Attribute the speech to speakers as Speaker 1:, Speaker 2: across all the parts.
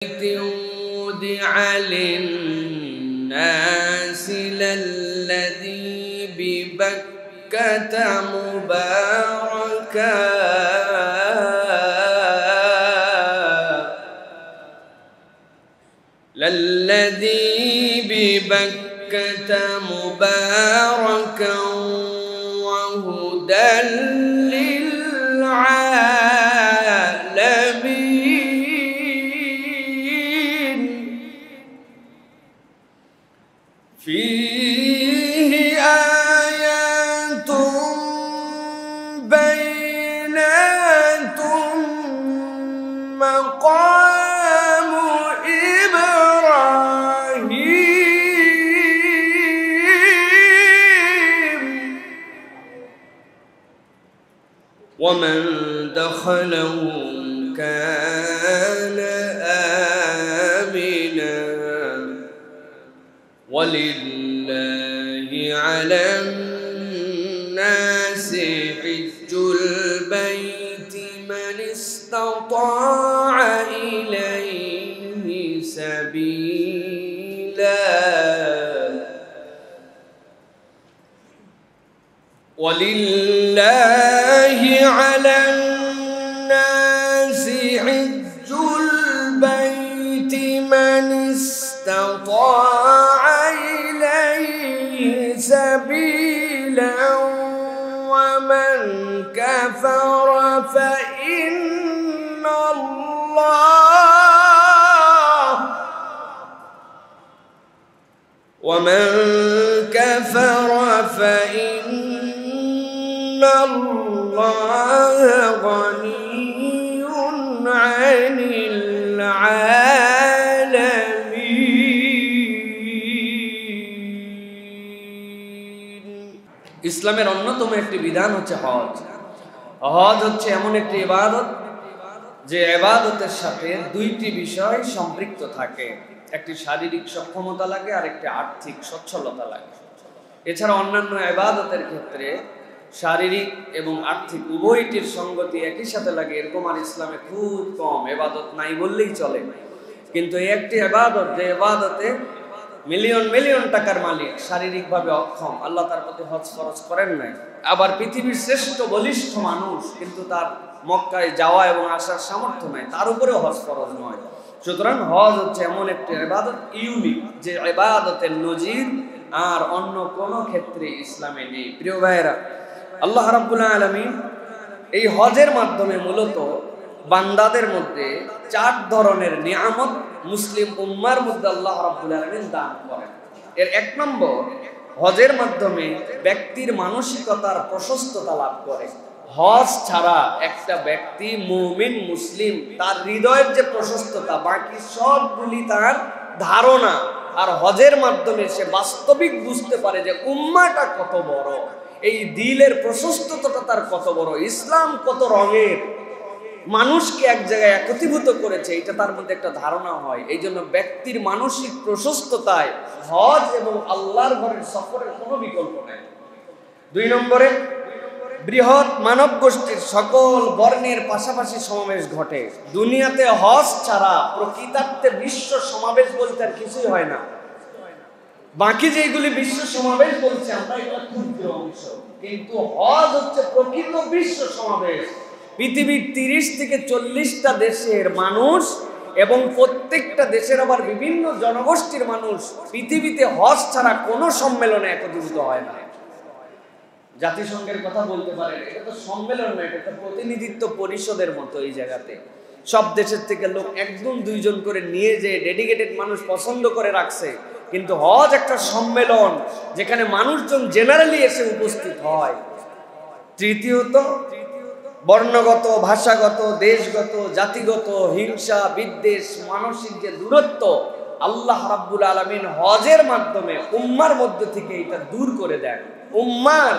Speaker 1: وُضِعَ لِلنَّاسِ لَلَّذِي بِبَكَّةَ مُبَارَكًا وَهُدًى لِّلْعَالَمِينَ فِيهِ آيَاتٌ بَيِّنَاتٌ مَّقَامُ إِبْرَاهِيمَ وَمَن دَخَلَهُ كَانَ آمِنًا وَلِلَّهِ عَلَى النَّاسِ حِجُّ الْبَيْتِ مَنِ اسْتَطَاعَ إِلَيْهِ سَبِيلًا وَلِلَّهِ عَلَى النَّاسِ حِجُّ الْبَيْتِ مَنِ اسْتَطَاعَ إِلَيْهِ سَبِيلًا وَمَن كَفَرَ فَإِنَّ اللَّهَ غَنِيٌّ عَنِ الْعَالَمِينَ ইসলামের অন্যতম একটি বিধান হচ্ছে হজ। হজ হচ্ছে এমন একটি ইবাদত যে ইবাদতের সাথে দুইটি বিষয় সম্পৃক্ত থাকে, একটি শারীরিক সক্ষমতা লাগে আর একটি আর্থিক সচ্ছলতা লাগে। এছাড়া অন্যান্য ইবাদতের ক্ষেত্রে শারীরিক এবং আর্থিক উভয়টির সঙ্গতি একই সাথে লাগে, এরকম আর ইসলামে খুব কম ইবাদত নাই বললেই চলে। কিন্তু এই একটি ইবাদত যে ইবাদতে মিলিয়ন মিলিয়ন টাকার মালিক শারীরিকভাবে অক্ষম, আল্লাহ তার প্রতি হজ ফরজ করেন নাই। আবার পৃথিবীর শ্রেষ্ঠ বলিষ্ঠ মানুষ, কিন্তু তার মক্কায় যাওয়া এবং আসার সামর্থ্য নাই, তার উপরেও হজ ফরজ নয়। সুতরাং হজ হচ্ছে এমন একটি ইবাদত ইউনিক, যে ইবাদতের নজির আর অন্য কোনো ক্ষেত্রে ইসলামে নেই। প্রিয় ভাইয়েরা, আল্লাহ রাব্বুল আলামিন এই হজের মাধ্যমে মূলত বান্দাদের মধ্যে 4 ধরনের নিয়ামত মুসলিম উম্মার মধ্যে আল্লাহ রাব্বুল আলামিন দান করেন। এর 1 নম্বর, হজের মাধ্যমে ব্যক্তির মানসিকতার প্রশস্ততা লাভ করে। হজ ছাড়া একটা ব্যক্তি মুমিন মুসলিম, তার হৃদয়ের যে প্রশস্ততা, বাকি সবগুলি তার ধারণা। আর হজের মাধ্যমে সে বাস্তবিক বুঝতে পারে যে উম্মাটা কত বড়, এই দিলের প্রশস্ততা তার কত বড়, ইসলাম কত রঙের, মানুষকে এক জায়গায় একত্রীভূত করেছে, এটা তার মধ্যে একটা ধারণা হয়। এই জন্য ব্যক্তির মানসিক প্রশস্ততায় হজ এবং আল্লাহর ঘরের সফরের কোনো বিকল্প নেই। 2 নম্বরে, বৃহৎ মানব গোষ্ঠীর সকল বর্ণের পাশাপাশি সমাবেশ ঘটে। দুনিয়াতে হজ ছাড়া প্রকৃতার্থে বিশ্ব সমাবেশ বলতে আর কিছুই হয় না। বাকি যেগুলি বিশ্ব সমাবেশ বলছে আমরা, এগুলো ক্ষুদ্র অংশ, কিন্তু হজ হচ্ছে প্রকৃত বিশ্ব সমাবেশ। পৃথিবীর 30 থেকে 40টা দেশের মানুষ এবং প্রত্যেকটা দেশের আবার বিভিন্ন জনগোষ্ঠীর মানুষ পৃথিবীতে হজ ছাড়া কোনো সম্মেলনে একত্রিত হয় না। জাতিসংঘের কথা বলতে পারেন, এটা তো সম্মেলন নয়, এটা প্রতিনিধিত্ব পরিষদের মতো। এই জায়গাতে সব দেশের থেকে লোক 1-2 জন করে নিয়ে যে ডেডিকেটেড মানুষ পছন্দ করে রাখছে, কিন্তু হজ একটা সম্মেলন যেখানে মানুষজন জেনারেলি এসে উপস্থিত হয়। তৃতীয়ত, বর্ণগত, ভাষাগত, দেশগত, জাতিগত হিংসা বিদ্বেষ, মানসিক যে দূরত্ব, আল্লাহ রাব্বুল আলামিন হজের মাধ্যমে উম্মার মধ্যে থেকে এটা দূর করে দেন। উম্মার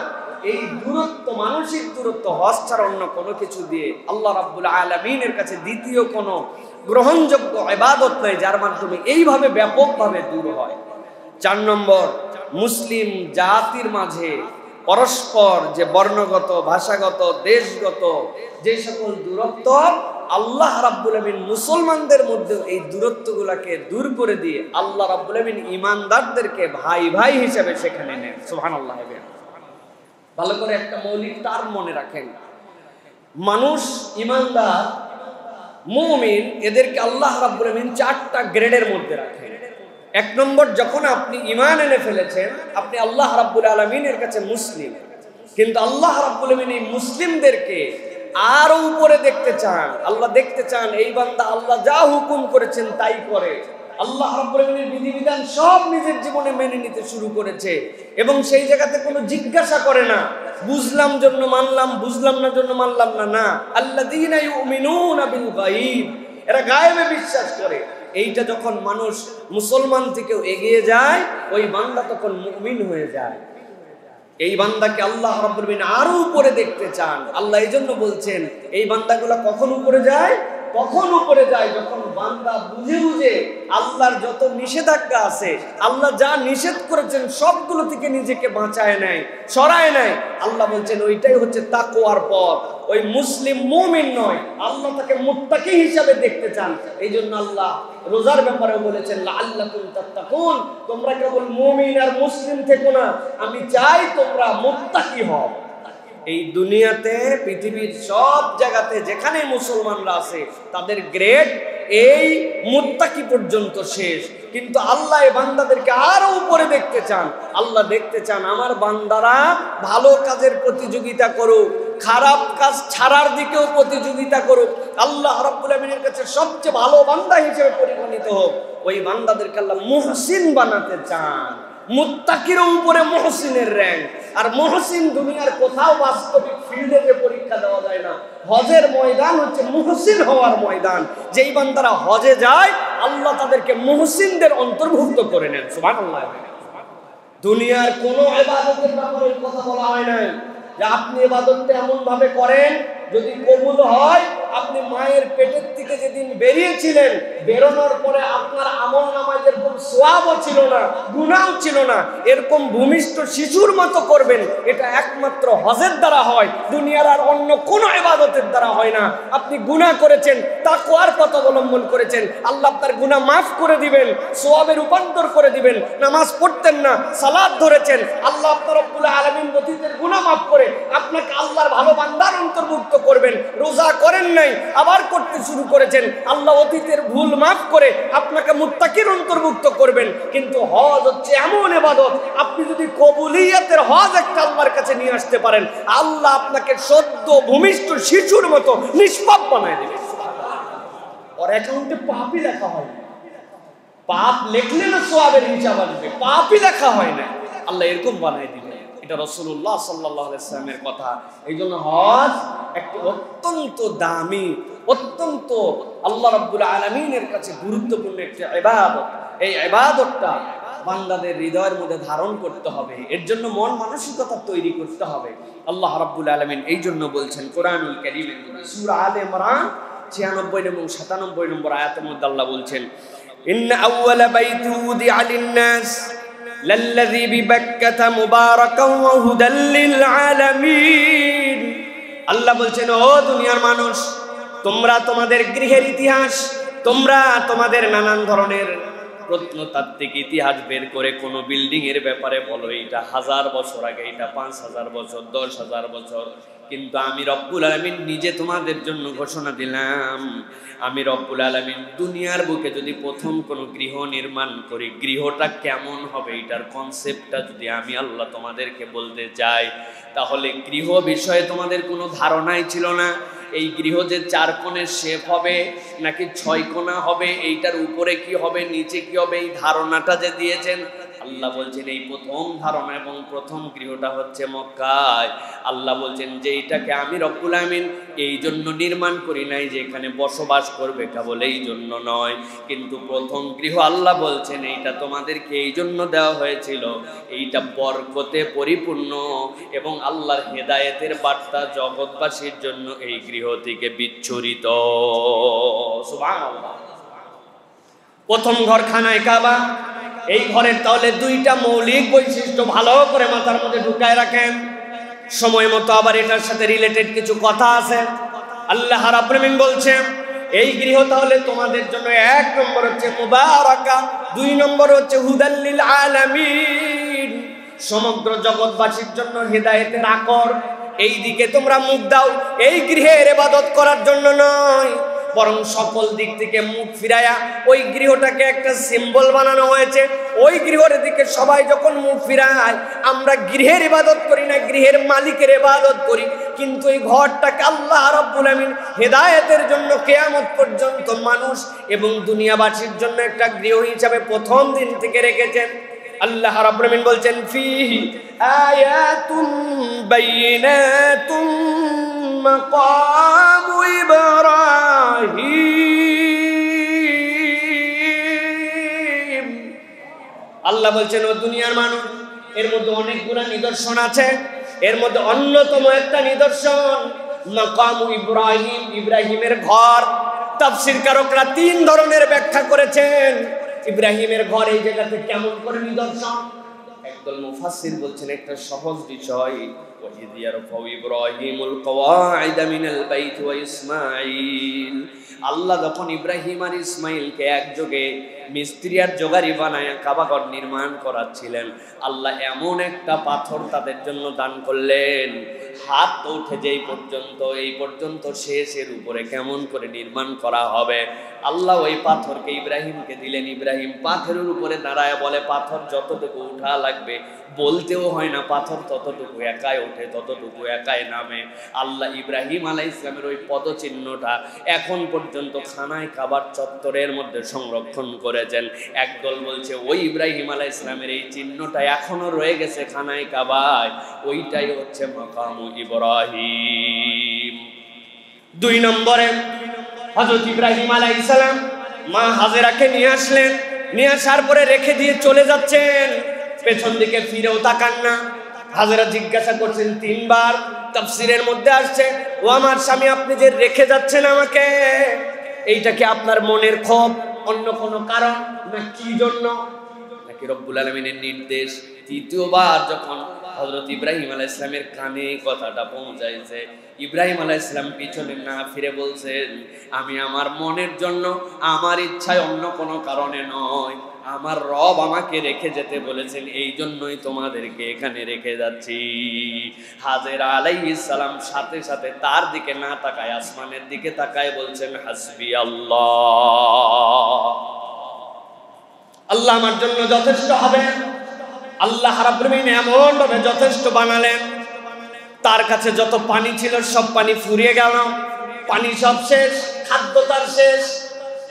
Speaker 1: এই দূরত্ব, মানসিক দূরত্ব হজ ছাড়া অন্য কোনো কিছু দিয়ে আল্লাহ রাব্বুল আলামিনের কাছে দ্বিতীয় কোনো গ্রহণযোগ্য ইবাদত নাই যার মাধ্যমে এইভাবে ব্যাপকভাবে দূর হয়। 4 নম্বর, মুসলিম জাতির মাঝে পরস্পর যে বর্ণগত, ভাষাগত, দেশগত যে সকল দূরত্ব, আল্লাহ রাব্বুল আমিন মুসলমানদের মধ্যে এই দূরত্বগুলোকে দূর করে দিয়ে আল্লাহ রাব্বুল আমিন ঈমানদারদেরকে ভাই ভাই হিসেবে সেখানে নেন। সুবহানাল্লাহ। ভালো করে একটা মৌলিক টার্ম মনে রাখেন, মানুষ ঈমানদার মুমিন এদেরকে আল্লাহ রাব্বুল আমিন 4টা গ্রেডের মধ্যে রাখেন। 1 নম্বর, যখন আপনি ঈমান এনে ফেলেছেন আপনি আল্লাহ রাব্বুল আলামিনের কাছে মুসলিম, কিন্তু আল্লাহ রাব্বুল আমিন এই মুসলিমদেরকে আরো উপরে দেখতে চান। আল্লাহ দেখতে চান এই বান্দা আল্লাহ যা হুকুম করেছেন তাই করে, আল্লাহ রাব্বুল আমিনের বিধিবিধান সব নিজের জীবনে মেনে নিতে শুরু করেছে এবং সেই জায়গাতে কোনো জিজ্ঞাসা করে না, বুঝলাম জন্য মানলাম, বুঝলাম না জন্য মানলাম না। না, আল্লাযীনা ইউমিনুনা বিল গায়ব, এরা গায়েবে বিশ্বাস করে। এইটা যখন মানুষ মুসলমান থেকেও এগিয়ে যায়, ওই বান্দা তখন মুমিন হয়ে যায়। এই বান্দাকে আল্লাহ রাব্বুল আমিন আরো উপরে দেখতে চান। আল্লাহ এই জন্য বলছেন এই বান্দাগুলো কখন উপরে যায়? কখন উপরে যায়? যখন বান্দা বুঝে বুঝে আল্লাহর যত নিষেধাজ্ঞা আছে, আল্লাহ যা নিষেধ করেছেন সবগুলো থেকে নিজেকে বাঁচায় নেয়, সরায় নেয়। আল্লাহ বলছেন ওইটাই হচ্ছে তাকওয়ার পথ। ওই মুসলিম মুমিন নয়, আল্লাহ তাকে মুত্তাকি হিসাবে দেখতে চান। এই জন্য আল্লাহ রোজার ব্যাপারে বলেছেন লাআল্লাকুম তাত্তাকুন, তোমরা কেবল মুমিন আর মুসলিম থেকো না, আমি চাই তোমরা মুত্তাকি হও। এই দুনিয়াতে পৃথিবীর সব জায়গাতে যেখানে মুসলমানরা আছে তাদের গ্রেড এই মুত্তাকি পর্যন্ত শেষ, কিন্তু আল্লাহ এই বান্দাদেরকে আরো উপরে দেখতে চান। আল্লাহ দেখতে চান আমার বান্দারা ভালো কাজের প্রতিযোগিতা করুক, খারাপ কাজ ছাড়ার দিকেও প্রতিযোগিতা করুক, আল্লাহ রাব্বুল আমিনের কাছে সবচেয়ে ভালো বান্দা হিসেবে পরিগণিত হোক। ওই বান্দাদেরকে আল্লাহ মুহসিন বানাতে চান। মুত্তাকির উপরে মুহসিনের র‍্যাঙ্ক। আর মুহসিন দুনিয়ার কোথাও বাস্তবিক ফিল্ডে যে পরীক্ষা দেওয়া যায় না, হজের ময়দান হচ্ছে মুহসিন হওয়ার ময়দান। যেই বান্দারা হজে যায় আল্লাহ তাদেরকে মুহসিনদের অন্তর্ভুক্ত করে নেন। সুবহানাল্লাহ। দুনিয়ার কোনো ইবাদতের ব্যাপারে কথা বলা হয় না যে আপনি ইবাদতটা এমন ভাবে করেন যদি কবুল হয়। আপনি মায়ের পেটের থেকে যেদিন বেরিয়েছিলেন, বেরোনোর পরে আপনার আমল নামায় যেরকম সওয়াবও ছিল না, গুনাহও ছিল না, এরকম ভূমিষ্ঠ শিশুর মতো করবেন। এটা একমাত্র হজের দ্বারা হয়, দুনিয়ার আর অন্য কোনো ইবাদতের দ্বারা হয় না। আপনি গুনাহ করেছেন, তাকওয়ার পথ অবলম্বন করেছেন, আল্লাহ আপনার গুনাহ মাফ করে দিবেন, সওয়াবে রূপান্তর করে দিবেন। নামাজ পড়তেন না, সালাত ধরেছেন, আল্লাহ আপনার রব্বুল আলামিন অতীতের গুনাহ মাফ করে আপনাকে আল্লাহর ভালো বান্দার অন্তর্ভুক্ত করবেন। রোজা করেন নাই, আবার করতে শুরু করেছেন, আল্লাহ অতীতের ভুল মাফ করে আপনাকে মুত্তাকির অন্তর্ভুক্ত করবেন। কিন্তু হজ হচ্ছে এমন ইবাদত, আপনি যদি কবুলিয়াতের হজ একটা আল্লাহর কাছে নিয়ে আসতে পারেন, আল্লাহ আপনাকে সদ্য ভূমিষ্ঠ শিশুর মতো নিষ্পাপ বানায় দেবেন। ওর অ্যাকাউন্টে পাপই লেখা হয় না, পাপ লিখলে না সওয়াবের হিসাব আসবে, পাপই লেখা হয় না, আল্লাহ এরকম বানায় দিবেন। এটা রাসূলুল্লাহ সাল্লাল্লাহু আলাইহি ওয়াসাল্লামের কথা। এই জন্য হজ একটা অত্যন্ত দামি, অত্যন্ত আল্লাহ রাব্বুল আলামিনের কাছে গুরুত্বপূর্ণ একটা ইবাদত। এই ইবাদতটা বান্দাদের হৃদয়ের মধ্যে ধারণ করতে হবে, এর জন্য মন মানসিকতা তৈরি করতে হবে। আল্লাহ রাব্বুল আলামিন এই জন্য বলছেন কোরআনুল কারীমের মধ্যে সূরা আলে ইমরান 96 এবং 97 নম্বর আয়াতের মধ্যে আল্লাহ বলছেন ইন্না আউওয়ালা বাইতি উদিআ লিন-নাস লাল্লাযী বিবাক্কাতা মুবারাকান ওয়া হুদাল লিল আলামিন। আল্লাহ বলছেন ও দুনিয়ার মানুষ, তোমরা তোমাদের গৃহের ইতিহাস, তোমরা তোমাদের নানান ধরনের প্রত্নতাত্ত্বিক ইতিহাস বের করে কোন বিল্ডিং এর ব্যাপারে বলো এটা 1000 বছর আগে, এটা 5000 বছর, 10000 বছর, কিন্তু আমি রব্বুল আলামিন নিজে তোমাদের জন্য ঘোষণা দিলাম, আমি রব্বুল আলামিন দুনিয়ার বুকে যদি প্রথম কোন গৃহ নির্মাণ করি, গৃহটা কেমন হবে এটার কনসেপ্টটা যদি আমি আল্লাহ তোমাদেরকে বলতে যাই, তাহলে গৃহ বিষয়ে তোমাদের কোনো ধারণাই ছিল না। এই গৃহ যে 4 কোণের শেপ হবে নাকি 6 কোণা হবে, এইটার উপরে কি হবে নিচে কি হবে, এই ধারণাটা যে দিয়েছেন আল্লাহ বলছেন এই প্রথম ধারণা এবং প্রথম গৃহটা হচ্ছে মক্কায়। আল্লাহ বলছেন যে এইটাকে আমি রব্বুল আমিন এই জন্য নির্মাণ করি নাই যে এখানে বসবাস করবে কেবল এই জন্য নয়, কিন্তু প্রথম গৃহ আল্লাহ বলছেন এইটা তোমাদেরকে এই জন্য দেওয়া হয়েছিল, এইটা বরকতে পরিপূর্ণ এবং আল্লাহর হেদায়েতের বার্তা জগৎবাসীর জন্য এই গৃহ থেকে বিচ্ছুরিত। সুবহানাল্লাহ। প্রথম ঘর খানায় কাবা। এই ঘরের তাহলে 2টা মৌলিক বৈশিষ্ট্য ভালো করে মাথার মধ্যে ঢুকায় রাখেন, সময় মতো আবার এটার সাথে রিলেটেড কিছু কথা আছে। আল্লাহ রাব্বুল আমিন বলছেন এই গৃহ তাহলে তোমাদের জন্য 1 নম্বর হচ্ছে মুবারাকা, 2 নম্বর হচ্ছে হুদাল লিল আলামিন, সমগ্র জগৎবাসীর জন্য হেদায়েতের আকর। এই দিকে তোমরা মুখ দাও, এই গৃহের ইবাদত করার জন্য নয়, বরং সকল দিক থেকে মুখ ফিরায়া ওই গৃহটাকে একটা সিম্বল বানানো হয়েছে। ওই গৃহের দিকে সবাই যখন মুখ ফিরায়, আমরা গৃহের ইবাদত করি না, গৃহের মালিকের ইবাদত করি। কিন্তু এই ঘরটাকে আল্লাহ রাব্বুল আমিন হেদায়েতের জন্য কিয়ামত পর্যন্ত মানুষ এবং দুনিয়াবাসীর জন্য একটা গৃহ হিসাবে প্রথম দিন থেকে রেখেছেন। আল্লাহ রাব্বুল আমিন বলছেন ফীহি আয়াতুম বাইয়িনাতুম মাকামু ইব্রাহিম। আল্লাহ বলছেন ও দুনিয়ার মানুষ, এর মধ্যে অনেকগুলো নিদর্শন আছে, এর মধ্যে অন্যতম একটা নিদর্শন মাকামু ইব্রাহিম, ইব্রাহিমের ঘর। তাফসীরকারকরা 3 ধরনের ব্যাখ্যা করেছেন ইব্রাহিমের ঘর এই জায়গাতে কেমন করে নিদর্শন। একদল মুফাসসির বলছেন একটা সহজ বিষয়, ওয়াইদ ইয়ারফাউ ইব্রাহিমুল কওয়াইদা মিনাল বাইত ওয়া ইসমাঈল। আল্লাহ যখন ইব্রাহিম আর ইসমাইলকে একযোগে মিস্ত্রি আর জোগাড়ি বানায় কাবাঘর নির্মাণ করাচ্ছিলেন, আল্লাহ এমন একটা পাথর তাদের জন্য দান করলেন, হাত তো উঠে যেই পর্যন্ত, এই পর্যন্ত শেষের উপরে কেমন করে নির্মাণ করা হবে। আল্লাহ ওই পাথরকে ইব্রাহিমকে দিলেন। ইব্রাহিম পাথরের উপরে দাঁড়ায় বলে, পাথর যতটুকু উঠা লাগবে বলতেও হয় না, পাথর ততটুকু একাই ওঠে, ততটুকু একাই নামে। আল্লাহ ইব্রাহিম আলাইহিস সালামের ওই পদচিহ্নটা এখন পর্যন্ত খানায় কাবার চত্বরের মধ্যে সংরক্ষণ করেছেন। একদল বলছে ওই ইব্রাহিম আলাইহিস সালামের এই চিহ্নটা এখনো রয়ে গেছে খানায় কাবায়, ওইটাই হচ্ছে মাকামু ইব্রাহিম। 2 নম্বরে হযরত ইব্রাহিম আলাইহিস সালাম মা হাজেরাকে নিয়ে আসলেন, নিয়ে আসার পরে রেখে দিয়ে চলে যাচ্ছেন, পেছন দিকে ফিরেও তাকান না। হাজেরা জিজ্ঞাসা করছেন 3 বার, তাফসীরের মধ্যে আসছে ও আমার স্বামী আপনি যে রেখে যাচ্ছেন আমাকে, এইটা কি আপনার মনের ক্ষোভ, অন্য কোনো কারণ, না কি জন্য, নাকি রব্বুল আলামিনের নির্দেশ? 3বার যখন হযরত ইব্রাহিম আলাইহিস সালামের কানে কথাটা পৌঁছাইছে, ইব্রাহিম আলাইহিস সালাম পিছনে না ফিরে বলছেন আমি আমার মনের জন্য, আমার ইচ্ছায়, অন্য কোনো কারণে নয়, আমার রব আমাকে রেখে যেতে বলেছেন, এই জন্যই তোমাদেরকে এখানে রেখে যাচ্ছি। হাজেরা আলাইহিস সালাম সাথে সাথে তার দিকে না তাকায় আসমানের দিকে তাকায় বলছেন হাসবি আল্লাহ, আল্লাহ আমার জন্য যথেষ্ট হবে। আল্লাহ রাব্বুল আমিন এমন ভাবে যথেষ্ট বানালেন, তার কাছে যত পানি ছিল সব পানি ফুরিয়ে গেল, পানি সব শেষ, খাদ্য তার শেষ,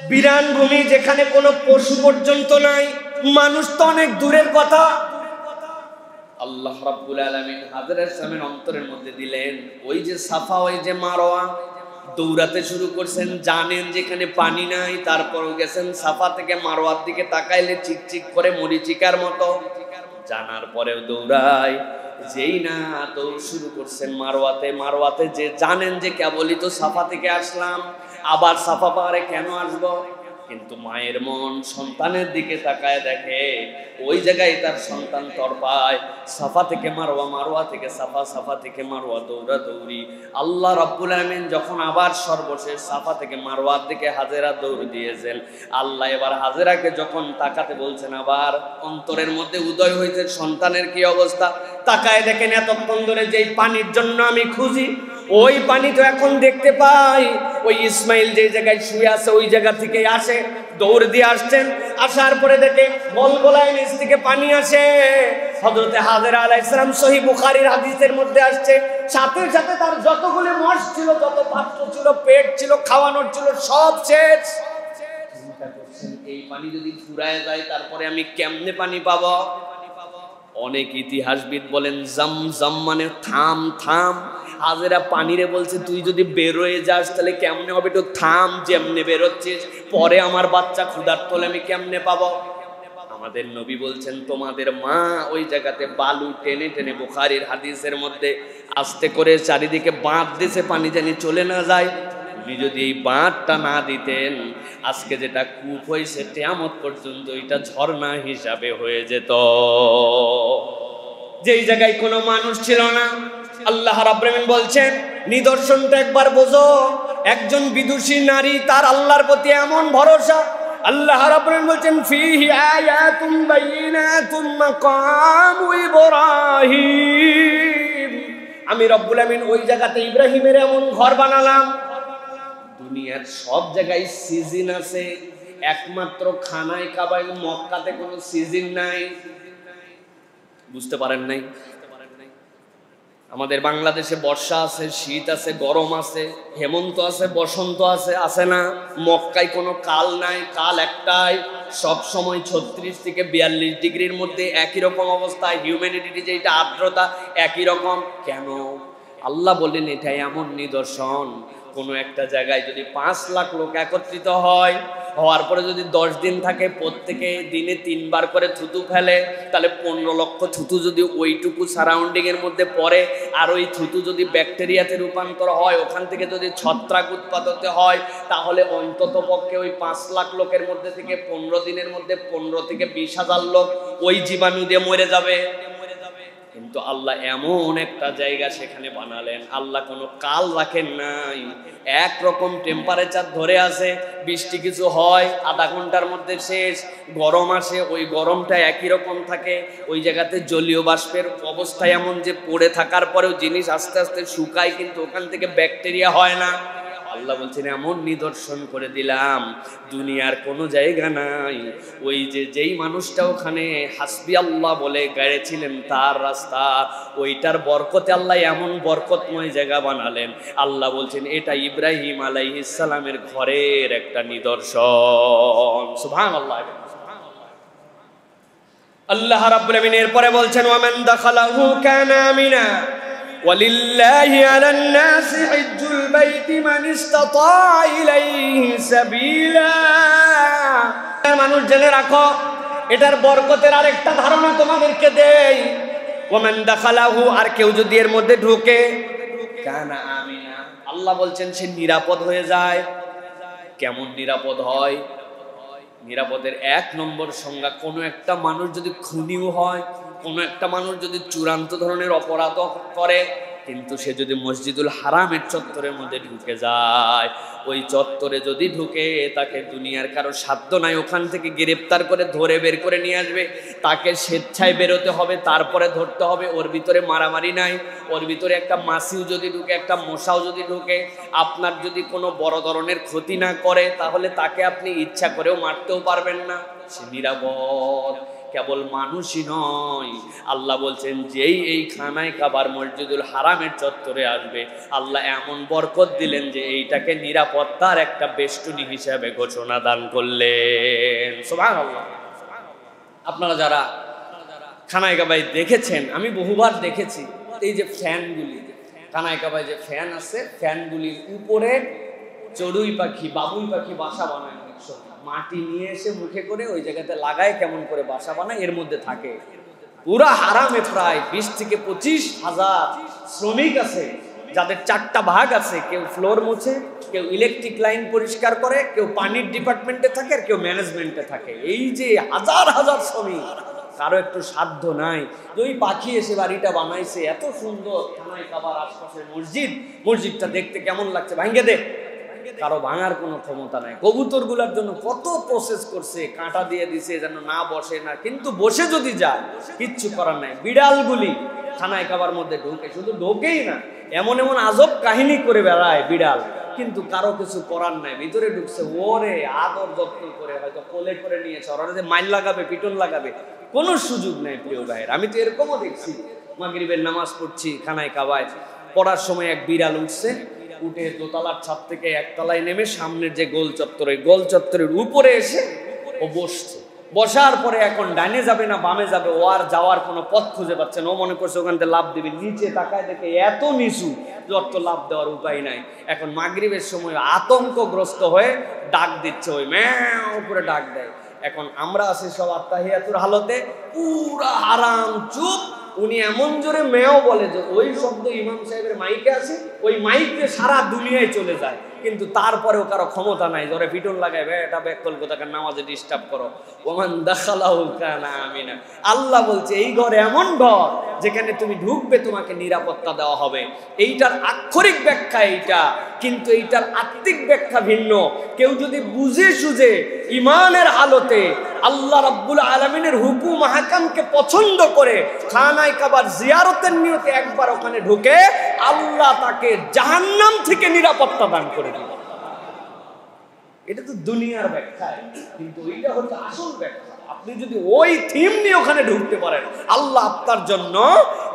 Speaker 1: বিরান ভূমি যেখানে কোনো পশু পর্যন্ত নাই, মানুষ তো অনেক দূরের কথা। আল্লাহ রাব্বুল আলামিন হাজেরার সালামের অন্তরের মধ্যে দিলেন ওই যে সাফা, ওই যে মারওয়া, দৌড়াতে শুরু করছেন, জানেন যেখানে পানি নাই, তারপরও গেছেন সাফা থেকে মারওয়ার দিকে তাকাইলে চিকচিক করে মরিচিকার মতো, জানার পরেও দৌড়ায়। যেই না দৌড় শুরু করছেন মারওয়াতে, মারওয়াতে যে জানেন যে কেবলই তো সাফা থেকে আসলাম, আবার সাফা পাহাড়ে কেন আসবো, কিন্তু মায়ের মন সন্তানের দিকে তাকায় দেখে ওই জায়গায় তার সন্তান তরপায়। সাফা থেকে মারওয়া, মারওয়া থেকে সাফা, সাফা থেকে মারওয়া, দৌড়া দৌড়ি। আল্লাহ রাব্বুল আমিন যখন আবার সর্বশেষ সাফা থেকে মারওয়ার দিকে হাজেরা দৌড় দিয়েছেন, আল্লাহ এবার হাজেরাকে যখন তাকাতে বলছেন, আবার অন্তরের মধ্যে উদয় হয়েছে সন্তানের কি অবস্থা। তাকায় দেখেন এতক্ষণ ধরে যেই পানির জন্য আমি খুঁজি, ওই পানি তো এখন দেখতে পাই, ওই ইসমাইল যে জায়গায় শুয়ে আছে ওই জায়গা থেকে আসে, দৌড় দিয়ে আসছেন, আসার পরে দেখে গলগলায় নিচ থেকে পানি আসে। হযরত হাজেরা আলাইহিস সালাম সহিহ বুখারীর হাদিসের মধ্যে আসছে, সাথে সাথে তার যতগুলো মশ ছিল, যত পাত্র ছিল, পেট ছিল, খাওয়ানোর ছিল, সব শেষ। চিন্তা করছেন এই পানি যদি ফুরায় যায় তারপরে আমি কেমনে পানি পাবো? অনেক ইতিহাসবিদ বলেন জমজম মানে থাম থাম। হাজেরা পানিরে বলছে তুই যদি বেরোয় যাস তাহলে কেমনে হবে, একটু থাম, যেমনে বেরোচ্ছিস, পরে আমার বাচ্চা ক্ষুধার্ত হলে আমি কেমনে পাবো? আমাদের নবী বলছেন তোমাদের মা ওই জায়গাতে বালু টেনে টেনে, বুখারীর হাদিসের মধ্যে আস্তে করে চারিদিকে বাঁধ দিয়েছে পানি জানি চলে না যায়। উনি যদি এই বাঁধটা না দিতেন, আজকে যেটা কূপ হয়েছে কিয়ামত পর্যন্ত এটা ঝর্ণা হিসাবে হয়ে যেত। যেই জায়গায় কোনো মানুষ ছিল না, আল্লাহ রাব্বুল আমিন বলছেন নিদর্শনটা একবার বোঝো, একজন বিদুষী নারী, তার আল্লাহর প্রতি এমন ভরসা, আল্লাহ রাব্বুল আলামিন বলছেন ফীহি আয়াতুম বাইয়িনাতুম মাকামু ইব্রাহিম। আমি রব্বুল আমিন ওই জায়গাতে ইব্রাহিমের এমন ঘর বানালাম। দুনিয়ার সব জায়গায় সিজন আছে, একমাত্র খানায় কাবায় মক্কাতে কোনো সিজন নাই। বুঝতে পারেন নাই? আমাদের বাংলাদেশে বর্ষা আছে, শীত আছে, গরম আছে, হেমন্ত আছে, বসন্ত আছে, আছে না? মক্কায় কোনো কাল নাই, কাল একটাই, সব সময় 36 থেকে 42 ডিগ্রির মধ্যে একই রকম অবস্থা, হিউম্যানিটি যেটা আর্দ্রতা একই রকম। কেন? আল্লাহ বলেন এটা এমন নিদর্শন, কোনো একটা জায়গায় যদি 5 লাখ লোক একত্রিত হয়, হওয়ার পরে যদি 10 দিন থাকে, প্রত্যেকে দিনে 3 বার করে থুতু ফেলে, তাহলে 15 লক্ষ থুতু যদি ওইটুকু সারাউন্ডিং এর মধ্যে পড়ে, আর ওই থুতু যদি ব্যাকটেরিয়াতে রূপান্তর হয়, ওখান থেকে যদি ছত্রাক উৎপাদিত হয়, তাহলে অন্তত পক্ষে ওই 5 লাখ লোকের মধ্যে থেকে 15 দিনের মধ্যে 15 থেকে 20,000 লোক ওই জীবাণু দিয়ে মরে যাবে। কিন্তু আল্লাহ এমন একটা জায়গা সেখানে বানালেন, আল্লাহ কোনো কাল রাখেন নাই, একরকম টেম্পারেচার ধরে আছে। বৃষ্টি কিছু হয়, আধা ঘন্টার মধ্যে শেষ। গরম আসে, ওই গরমটা একই রকম থাকে। ওই জায়গাতে জলীয় বাষ্পের অবস্থা এমন যে পড়ে থাকার পরেও জিনিস আস্তে আস্তে শুকায়, কিন্তু ওখান থেকে ব্যাকটেরিয়া হয় না। আল্লাহ বলছেন এমন নিদর্শন করে দিলাম, দুনিয়ার কোনো জায়গা নাই। ওই যেই মানুষটা ওখানে হাসবি আল্লাহ বলে গেড়েছিলেন তার রাস্তা, ওইটার বরকতে আল্লাহ এমন বরকতময় জায়গা বানালেন। আল্লাহ বলছেন এটা ইব্রাহিম আলাইহিস সালামের ঘরের একটা নিদর্শন। সুবহানাল্লাহ। আল্লাহ রাব্বুল আমিন এরপরে বলছেন ওয়ামান দাখালাহু কানা আমিনা ওয়ালিল্লাহি আলান নাসি হিজ্জুল বাইতি মান ইসতাতা ইলাইহি সাবিলা। মানুষ জেনে রাখো, এটার বরকতের আরেকটা ধারণা তোমাদেরকে দেই। ওয়ামান দাখালাহু, আর কেউ যদি এর মধ্যে ঢোকে, কানা আমিনা, আল্লাহ বলছেন সে নিরাপদ হয়ে যায়। কেমন নিরাপদ হয়? নিরাপদের 1 নম্বর সংজ্ঞা, কোনো একটা মানুষ যদি খুনিও হয়, কোনো একটা মানুষ যদি চূড়ান্ত ধরনের অপরাধ করে, কিন্তু সে যদি মসজিদুল হারামের চত্বরের মধ্যে ঢুকে যায়, ওই চত্বরে যদি ঢুকে, তাকে দুনিয়ার কারো সাধ্য নাই ওখান থেকে গ্রেফতার করে ধরে বের করে নিয়ে আসবে। তাকে স্বেচ্ছায় বেরোতে হবে, তারপরে ধরতে হবে। ওর ভিতরে মারামারি নাই, ওর ভিতরে একটা মাছিও যদি ঢুকে, একটা মশাও যদি ঢুকে, আপনার যদি কোনো বড় ধরনের ক্ষতি না করে, তাহলে তাকে আপনি ইচ্ছা করেও মারতেও পারবেন না, সে নিরাপদ। কেবল মানুষই নয়, আল্লাহ বলছেন যেই এই খানায় কাবার মসজিদুল হারামের চত্বরে আসবে, আল্লাহ এমন বরকত দিলেন যে এইটাকে নিরাপত্তার একটা বেষ্টনী হিসাবে ঘোষণা দান করলেন। সুবহানাল্লাহ। আপনারা যারা খানায় কাবায় দেখেছেন, আমি বহুবার দেখেছি, এই যে ফ্যানগুলি, খানায় কাবায় যে ফ্যান আছে, ফ্যানগুলির উপরে চড়ুই পাখি, বাবুই পাখি বাসা বানায়। মাটি নিয়ে এসে মুখে করে ওই জায়গাতে লাগায়, কেমন করে বাসা বানায়, এর মধ্যে থাকে। পুরা হারামে প্রায় 20 থেকে 25,000 শ্রমিক আছে, যাদের 4টা ভাগ আছে। কেউ ফ্লোর মুছে, কেউ ইলেকট্রিক লাইন পরিষ্কার করে, কেউ পানির ডিপার্টমেন্টে থাকে, আর কেউ ম্যানেজমেন্টে থাকে। এই যে হাজার হাজার শ্রমিক, কারো একটু সাধ্য নাই যে ওই পাখি এসে বাড়িটা বানাইছে, এত সুন্দর খানায় কাবার আশপাশের মসজিদ, মসজিদটা দেখতে কেমন লাগছে, ভাঙ্গে দে। কারো ভাঙার কোনো ক্ষমতা নাই। কবুতর গুলার জন্য কত প্রসেস করছে, কাঁটা দিয়ে দিছে যেন না বসে না, কিন্তু বসে যদি যায় কিচ্ছু করার নাই। বিড়ালগুলি খানায় কাবার মধ্যে ঢোকে, শুধু ঢোকেই না, এমন এমন আজব কাহিনী করে বেড়ায় বিড়াল, কিন্তু কারো কিছু করার নাই। ভিতরে ঢুকছে, ওরে আদর যত্ন করে হয়তো কোলে করে নিয়েছে, ওরা যে মাইল লাগাবে, পিটন লাগাবে, কোনো সুযোগ নেই। প্রিয় ভাইয়ের, আমি তো এরকমও দেখছি, মাগরিবের নামাজ পড়ছি খানায় কাবায়, পড়ার সময় এক বিড়াল উঠছে, উঠে দোতলার ছাদ থেকে একতলায় নেমে সামনের যে গোল চত্বর, ওই গোল চত্বরের উপরে এসে ও বসছে। বসার পরে এখন ডাইনে যাবে না বামে যাবে, ও আর যাওয়ার কোনো পথ খুঁজে পাচ্ছে না। ও মনে করছে ওখান থেকে লাভ দিবে, নিচে তাকায় দেখে এত নিচু, যত লাভ দেওয়ার উপায় নাই। এখন মাগরিবের সময় আতঙ্কগ্রস্ত হয়ে ডাক দিচ্ছে, ওই ম্যাও করে ডাক দেয়। এখন আমরা আছি সব আত্তাহিয়াতুর হালতে, পুরা হারাম চুপ। উনি এমন জোরে মেও বলে যে ওই শব্দ ইমাম সাহেবের মাইকে আছে, ওই মাইকে সারা দুনিয়ায় চলে যায়। কিন্তু তারপরেও কারো ক্ষমতা নাই, ধরে পিটন লাগায় এটা বেকল কোথাকার নামাজে ডিস্টার্ব করো। ওমান দাখালাহু কানা আমিনা। আল্লাহ বলছে এই ঘর এমন ঘর যেখানে তুমি ঢুকবে তোমাকে নিরাপত্তা দেওয়া হবে। এইটার আক্ষরিক ব্যাখ্যা এইটা, কিন্তু এইটার আত্মিক ব্যাখ্যা ভিন্ন। কেউ যদি বুঝে সুঝে ইমানের আলোতে আল্লাহ রাব্বুল আলামিনের হুকুম আহকামকে পছন্দ করে খানায়ে কাবার জিয়ারতের নিয়তে একবার ওখানে ঢুকে, আল্লাহ তাকে জাহান্নাম থেকে নিরাপত্তা দান করে দিবেন। এটা তো দুনিয়ার ব্যাখ্যা, কিন্তু এইটা হচ্ছে আসল ব্যাখ্যা। আপনি যদি ওই থিম নিয়ে ওখানে ঢুকতে পারেন, আল্লাহ আপনার জন্য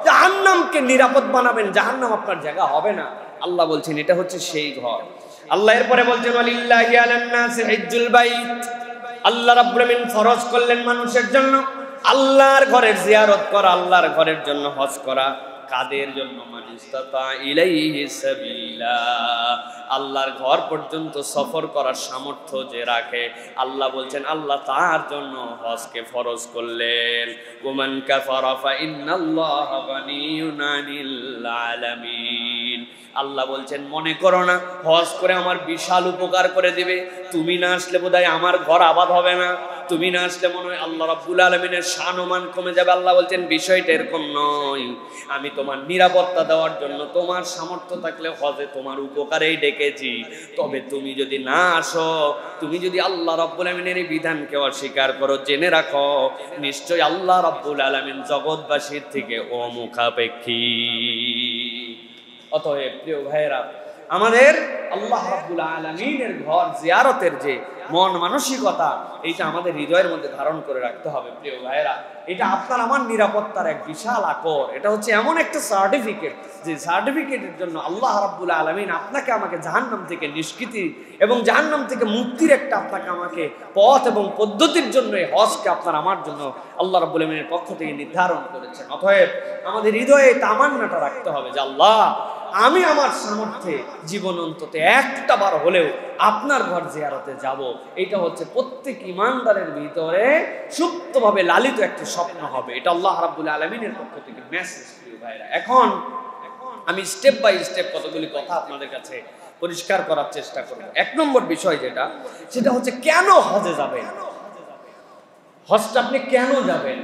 Speaker 1: জাহান্নামকে নিরাপদ বানাবেন, জাহান্নাম আপনার জায়গা হবে না। আল্লাহ বলছেন এটা হচ্ছে সেই ঘর। আল্লাহ এরপরে বলছেন ওয়ালিল্লাহি আলান নাসি হিজ্জুল বাইত। আল্লাহ রাব্বুল আমিন ফরজ করলেন মানুষের জন্য আল্লাহর ঘরের জিয়ারত করা, আল্লাহর ঘরের জন্য হজ করা। কাদের জন্য? মানিস্তাতা ইলাইহি সাবিলা। আল্লাহর ঘর পর্যন্ত সফর করার সামর্থ্য যে রাখে, আল্লাহ বলছেন আল্লাহ তার জন্য হজকে ফরজ করলেন। ওমান কাফারা ফা ইন্নাল্লাহা গানিয়্যুন আনিল আলামিন। আল্লাহ বলছেন মনে করো না হজ করে আমার বিশাল উপকার করে দিবে, তুমি না আসলে বোধহয় আমার ঘর আবাদ হবে না, তুমি না আসলে মনে হয় আল্লাহ রাব্বুল আলামিনের শান ও মান কমে যাবে। আল্লাহ বলছেন বিষয়টা এরকম নয়, আমি তোমার নিরাপত্তা দেওয়ার জন্য তোমার সামর্থ্য থাকলে হজে তোমার উপকারেই ডেকেছি। তবে তুমি যদি না আসো, তুমি যদি আল্লাহ রাব্বুল আলামিনের এই বিধানকে অস্বীকার করো, জেনে রাখো নিশ্চয়ই আল্লাহ রাব্বুল আলামিন জগৎবাসীর থেকে অমুখাপেক্ষী। অতএব প্রিয় ভাইয়েরা, আমাদের আল্লাহ রাব্বুল আলামিনের ঘর জিয়ারতের যে মন মানসিকতা, এইটা আমাদের হৃদয়ের মধ্যে ধারণ করে রাখতে হবে। প্রিয় ভাইয়েরা, এটা আপনার আমার নিরাপত্তার এক বিশাল আকর। এটা হচ্ছে এমন একটা সার্টিফিকেট, যে সার্টিফিকেটের জন্য আল্লাহ রাব্বুল আলামিন আপনাকে আমাকে জাহান্নাম থেকে নিষ্কৃতি এবং জাহান্নাম থেকে মুক্তির একটা আপনাকে আমাকে পথ এবং পদ্ধতির জন্য এই হজকে আপনার আমার জন্য আল্লাহ রাব্বুল আলামিনের পক্ষ থেকে নির্ধারণ করেছেন। অতএব আমাদের হৃদয়ে তামান্নাটা রাখতে হবে যে আল্লাহ, আমি আমার সামর্থ্যে জীবন অন্তত একটা বার হলেও আপনার ঘর জিয়ারতে যাব। এটা হচ্ছে প্রত্যেক ইমানদারের ভিতরে সুপ্তভাবে লালিত একটা স্বপ্ন হবে। এটা আল্লাহ রাব্বুল আলামিনের পক্ষ থেকে মেসেজ। প্রিয় ভাইরা, এখন আমি স্টেপ বাই স্টেপ কতগুলি কথা আপনাদের কাছে পরিষ্কার করার চেষ্টা করব। এক নম্বর বিষয় যেটা, সেটা হচ্ছে কেন হজে যাবেন। হজটা আপনি কেন যাবেন,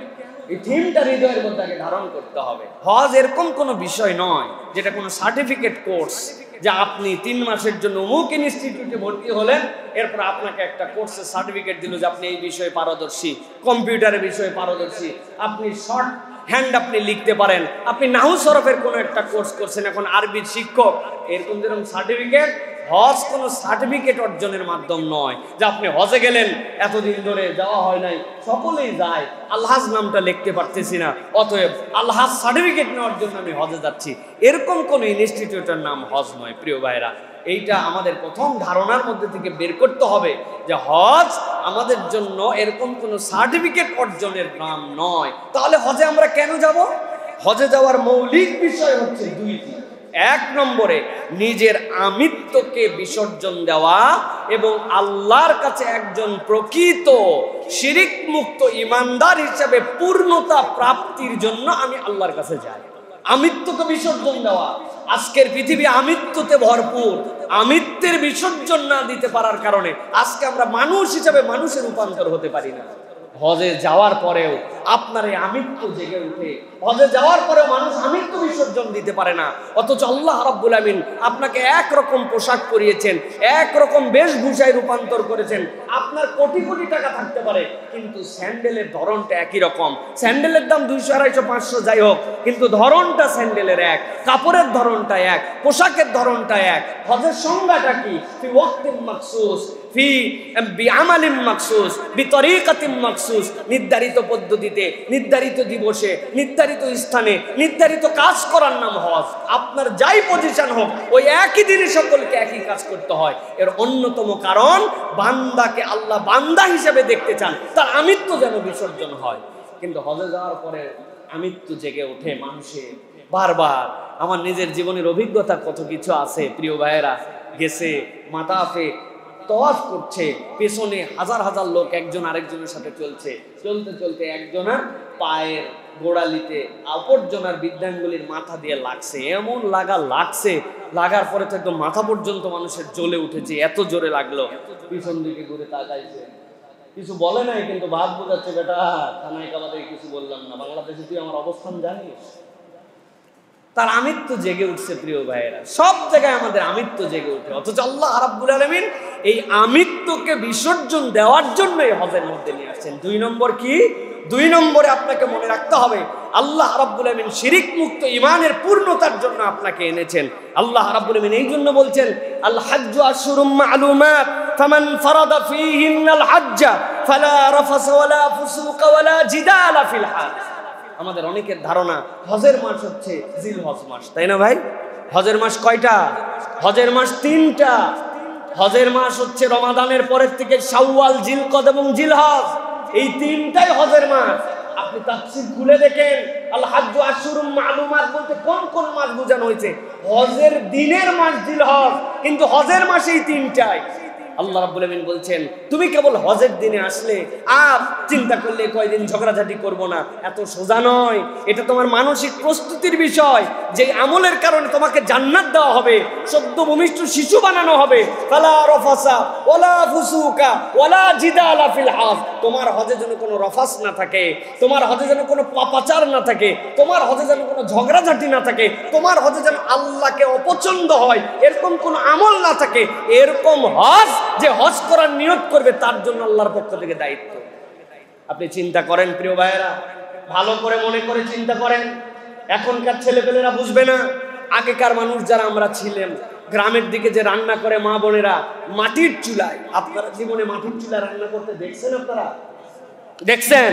Speaker 1: এই থিমটা হৃদয়ের মধ্যে আগে ধারণ করতে হবে। হজ এরকম কোনো বিষয় নয় যেটা কোনো সার্টিফিকেট কোর্স, যা আপনি 3 মাসের জন্য অমুক ইনস্টিটিউটে ভর্তি হলেন, এরপর আপনাকে একটা কোর্সের সার্টিফিকেট দিল যে আপনি এই বিষয়ে পারদর্শী, কম্পিউটারের বিষয়ে পারদর্শী, আপনি শর্ট হ্যান্ড আপনি লিখতে পারেন, আপনি নাহু সরফের কোনো একটা কোর্স করছেন, এখন আরবির শিক্ষক, এরকম যেরকম সার্টিফিকেট। হজ কোনো সার্টিফিকেট অর্জনের মাধ্যম নয় যে আপনি হজে গেলেন, এতদিন ধরে যাওয়া হয় নাই, সকলেই যায়, আলহাজ নামটা লিখতে পারতেছি না, অতএব আলহাজ সার্টিফিকেট নেওয়ার জন্য আমি হজে যাচ্ছি। এরকম কোন ইনস্টিটিউটের নাম হজ নয়। প্রিয় ভাইরা, এইটা আমাদের প্রথম ধারণার মধ্যে থেকে বের করতে হবে যে হজ আমাদের জন্য এরকম কোনো সার্টিফিকেট অর্জনের নাম নয়। তাহলে হজে আমরা কেন যাব? হজে যাওয়ার মৌলিক বিষয় হচ্ছে দুইটি। এক নম্বরে নিজের আমিত্বকে বিসর্জন দেওয়া এবং আল্লাহর কাছে একজন প্রকৃত শিরিক মুক্ত ইমানদার হিসেবে পূর্ণতা প্রাপ্তির জন্য আমি আল্লাহর কাছে যাই। আমিত্বকে বিসর্জন দেওয়া। আজকের পৃথিবী আমিত্বতে ভরপুর। আমিত্বের বিসর্জন না দিতে পারার কারণে আজকে আমরা মানুষ হিসেবে মানুষের রূপান্তর হতে পারি না। হজে যাওয়ার পরেও আপনার এই আমিত্ব জেগে উঠে, হজে যাওয়ার পরেও মানুষ আমিত্ব বিসর্জন দিতে পারে না। অথচ আল্লাহ রাব্বুল আমিন আপনাকে একরকম পোশাক পরিয়েছেন, একরকম বেশভূষায় রূপান্তর করেছেন। আপনার কোটি কোটি টাকা থাকতে পারে, কিন্তু স্যান্ডেলের ধরনটা একই রকম। স্যান্ডেলের দাম 200, 250, 500 যাই হোক, কিন্তু ধরনটা স্যান্ডেলের এক, কাপড়ের ধরনটা এক, পোশাকের ধরনটা এক। হজের সংজ্ঞাটা কি? ফি ওয়াক্তিন মাখসুস, ফি বিআমালিন মাখসুস, বিতরিকাতিন মাখসুস। নির্ধারিত পদ্ধতিতে, নির্ধারিত দিবসে, নির্ধারিত স্থানে, নির্ধারিত কাজ করার নাম হজ। আপনার যাই পজিশন হোক, ওই একই দিনে সকলকে একই কাজ করতে হয়। এর অন্যতম কারণ, বান্দাকে আল্লাহ বান্দা হিসেবে দেখতে চান, তার আমিত্ব যেন বিসর্জন হয়। কিন্তু হজে যাওয়ার পরে আমিত্ব জেগে ওঠে মানুষের বারবার। আমার নিজের জীবনের অভিজ্ঞতা কত কিছু আছে প্রিয় ভাইয়েরা। গেছে মাতাফে তওয়াফ করছে, পেছনে হাজার হাজার লোক একজন আরেকজনের সাথে চলছে, চলতে চলতে একজনের পায়ের গোড়ালিতে অপরজনের বৃদ্ধাঙ্গুলির মাথা দিয়ে লাগছে, এমন লাগছে, লাগার পরে তো একদম মাথা পর্যন্ত মানুষের জ্বলে উঠেছে, এত জোরে লাগলো। পিছন দিকে ঘুরে তাকাইছে, কিছু বলে নাই, কিন্তু ভাব বোঝাচ্ছে বেটা থানায় কাবাতে কিছু বললাম না, বাংলাদেশে তুই আমার অবস্থান জানিস। তার আমিত্ব জেগে উঠছে প্রিয় ভাইয়েরা, সব জায়গায় আমাদের আমিত্ব জেগে উঠে, অথচ আল্লাহ রাব্বুল আলামিন এই আমিত্বকে বিসর্জন দেওয়ার জন্যই হজের মধ্যে নিয়ে আসছেন। 2 নম্বর কি? 2 নম্বরে আপনাকে মনে রাখতে হবে আল্লাহ রাব্বুল আলামিন শিরিক মুক্ত ঈমানের পূর্ণতার জন্য আপনাকে এনেছেন। আল্লাহ রাব্বুল আলামিন এই জন্য বলছেন আল হাজ্জু আশহুরুম মা'লুমাত ফামান ফারাদা ফীহিন্নাল হাজ্জা ফালা রাফাসা ওয়ালা ফুসুকা ওয়ালা জিদালা ফিল হাজ। আমাদের অনেকের ধারণা হজের মাস হচ্ছে জিলহজ মাস, তাই না ভাই? হজের মাস কয়টা? হজের মাস 3টা। হজের মাস হচ্ছে রমাদানের পরের থেকে শাওয়াল, জিলকদ এবং জিলহজ, এই 3টাই হজের মাস। আপনি তাফসীর খুলে দেখেন, আল হাজ্জু আশহুরুম মা'লুমাত বলতে কোন কোন মাস বোঝানো হয়েছে? হজের দিনের মাস জিলহজ, কিন্তু হজের মাস এই 3টাই। আল্লাহ রাব্বুল আমিন বলছেন তুমি কেবল হজের দিনে আসলে আর চিন্তা করলে কয়দিন ঝগড়াঝাটি করব না, এত সোজা নয়। এটা তোমার মানসিক প্রস্তুতির বিষয়, যে আমলের কারণে তোমাকে জান্নাত দেওয়া হবে, সদ্য ভূমিষ্ঠ শিশু বানানো হবে। ফালা রাফাসা ওয়ালা ফুসুকা ওয়ালা জিদালা ফিল হাজ। তোমার হজে যেন কোনো রফাস না থাকে, তোমার হজে যেন কোনো পাপাচার না থাকে, তোমার হজে যেন কোনো ঝগড়াঝাটি না থাকে, তোমার হজে যেন আল্লাহকে অপছন্দ হয় এরকম কোনো আমল না থাকে। এরকম হজ যে হজ করার নিয়ত করবে তার জন্য আল্লাহর পক্ষ থেকে দায়িত্ব। আপনি চিন্তা করেন প্রিয় ভাইয়েরা, ভালো করে মনে করে চিন্তা করেন। এখনকার ছেলেপেলেরা বুঝবে না, আগেকার মানুষ যারা আমরা ছিলাম, গ্রামের দিকে যে রান্না করে মা বোনেরা মাটির চুলায়, আপনারা জীবনে মাটির চুলায় রান্না করতে দেখছেন? আপনারা দেখছেন?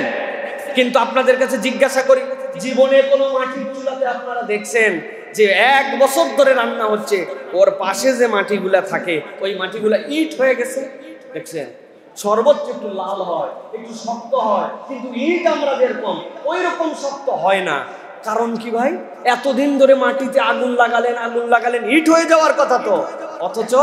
Speaker 1: কিন্তু আপনাদের কাছে জিজ্ঞাসা করি, জীবনে কোনো মাটির চুলাতে আপনারা দেখছেন যে 1 বছর ধরে রান্না হচ্ছে, ওর পাশে যে মাটিগুলা থাকে ওই মাটিগুলা ইট হয়ে গেছে? দেখছেন? সর্বোচ্চ একটু লাল হয়, একটু শক্ত হয়, কিন্তু ইট আমরা যেরকম ওই রকম শক্ত হয় না। কারণ কি ভাই? এতদিন ধরে মাটিতে আগুন লাগালেন, ইট হয়ে যাওয়ার কথা তো, অথচ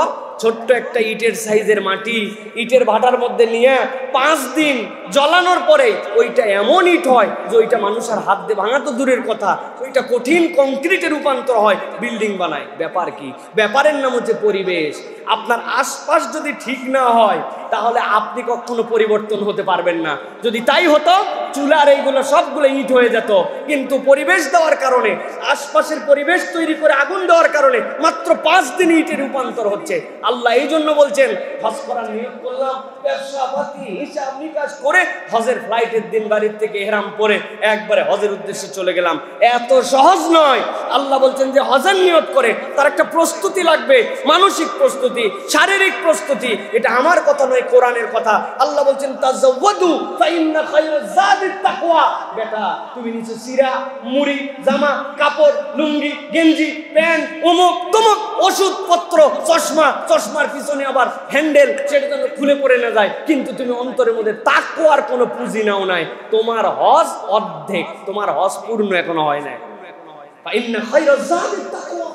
Speaker 1: ছোট্ট একটা ইটের সাইজের মাটি ইটের ভাটার মধ্যে নিয়ে 5 দিন জ্বলানোর পরে ওইটা এমন ইট হয় যে ওইটা মানুষের হাত দিয়ে ভাঙা তো দূরের কথা, ওইটা কঠিন কংক্রিটে রূপান্তর হয়, বিল্ডিং বানায়। ব্যাপার কি? ব্যাপারের নাম হচ্ছে পরিবেশ। আপনার আশপাশ যদি ঠিক না হয় তাহলে আপনি কখনো পরিবর্তন হতে পারবেন না। যদি তাই হতো চুলার এইগুলো সবগুলো ইট হয়ে যেত, কিন্তু পরিবেশ দেওয়ার কারণে, আশপাশের পরিবেশ তৈরি করে আগুন দেওয়ার কারণে মাত্র 5 দিন ইটের রূপান্তর হচ্ছে। আল্লাহ এই জন্য বলছেন হজ করার নিয়ত করলাম, ব্যবসাপাতি হিসাব নিকাশ করে হজের ফ্লাইটের দিন বাড়ির থেকে ইহরাম পরে একবারে হজের উদ্দেশ্যে চলে গেলাম। এত সহজ নয়। আল্লাহ বলছেন যে হজের নিয়ত করে তার একটা প্রস্তুতি লাগবে, মানসিক প্রস্তুতি, শারীরিক প্রস্তুতি। এটা আমার কথা নয়, কোরআনের কথা। আল্লাহ বলছেন তাজাওয়াদু ফাইন্না খায়রাজ যাদিত তাকওয়া। বেটা তুমি নিচে সিরা, মুড়ি, জামা, কাপড়, লুঙ্গি, গেঞ্জি, প্যান্ট, অমুক তমুক ওষুধপত্র, চশমার পিছনে আবার হ্যান্ডেল, সেটা যেন খুলে পড়ে না যায়, কিন্তু তুমি অন্তরের মধ্যে তাকওয়ার কোনো পুঁজি নাও নাই। তোমার হজ অর্ধেক, তোমার হজ পূর্ণ এখনো হয় নাই। ফাইন্না খায়রাজ যাদিত তাকওয়া।